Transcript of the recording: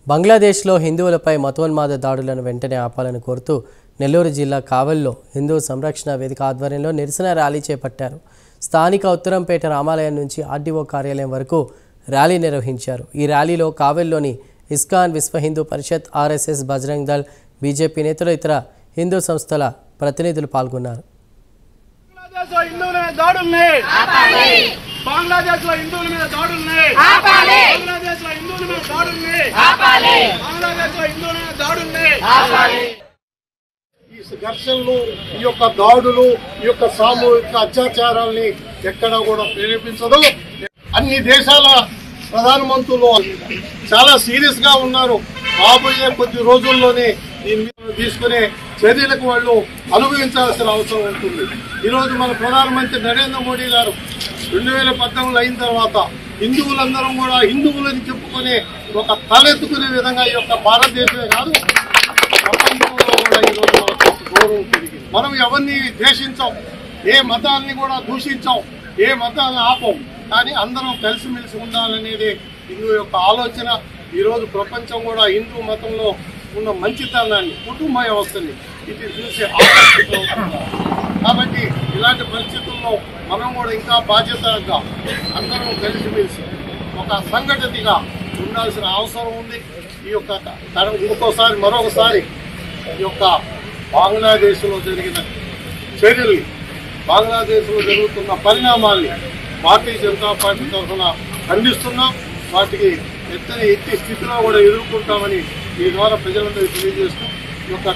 బంగ్లాదేశ్లో హిందువులపై మతోన్మాద దాడులను వెంటనే ఆపాలని కోరుతూ నెల్లూరు జిల్లా కావలిలో హిందూ సంరక్షణ వేదిక ఆధ్వర్యంలో నిరసన ర్యాలీ చేపట్టారు. స్థానిక ఉత్తరంపేట రామాలయం నుంచి ఆర్డీఓ కార్యాలయం వరకు ర్యాలీ నిర్వహించారు. ఈ ర్యాలీలో కావలిలోని ఇస్కాన్ విశ్వ హిందూ పరిషత్, ఆర్ఎస్ఎస్, బజరంగ్ దళ్, బీజేపీ నేతలు, ఇతర హిందూ సంస్థల ప్రతినిధులు పాల్గొన్నారు. ఈ ఘర్షణలు, ఈ యొక్క దాడులు, ఈ యొక్క సామూహిక అత్యాచారాల్ని ఎక్కడా కూడా ప్రేరేపించదు. అన్ని దేశాల ప్రధానమంత్రులు చాలా సీరియస్ గా ఉన్నారు. రాబోయే కొద్ది రోజుల్లోనే దీని మీద తీసుకునే చర్యలకు వాళ్ళు అనుభవించాల్సిన అవసరం ఉంటుంది. ఈరోజు మన ప్రధానమంత్రి నరేంద్ర మోడీ గారు 2014 అయిన తర్వాత హిందువులందరం కూడా హిందువులని చెప్పుకునే ఒక తలెత్తుకునే విధంగా ఈ యొక్క భారతదేశమే కాదు ప్రపంచంలో కూడా ఈరోజు మనకు గౌరవం పెరిగింది. మనం ఎవరిని ద్వేషించాం, ఏ మతాన్ని కూడా దూషించాం, ఏ మతాన్ని ఆపం, కానీ అందరం కలిసిమెలిసి ఉండాలనేది హిందూ యొక్క ఆలోచన. ఈరోజు ప్రపంచం కూడా హిందూ మతంలో ఉన్న మంచితనాన్ని, కుటుంబ వ్యవస్థని ఇది చూసి ఆకర్షితులవుతున్నారు. కాబట్టి ఇలాంటి పరిస్థితుల్లో మనం కూడా ఇంకా బాధ్యతగా అందరం కలిసిమెలిసి ఒక సంఘటితగా ఉండాల్సిన అవసరం ఉంది. ఈ యొక్క మరొకసారి ఈ యొక్క బంగ్లాదేశ్లో జరిగిన చర్యల్ని, బంగ్లాదేశ్లో జరుగుతున్న పరిణామాల్ని భారతీయ జనతా పార్టీ తరఫున ఖండిస్తున్నాం. వాటికి ఎట్టి స్థితిలో కూడా ఎదుర్కొంటామని ఈ ద్వారా ప్రజలందరికీ తెలియజేస్తూ ఈ యొక్క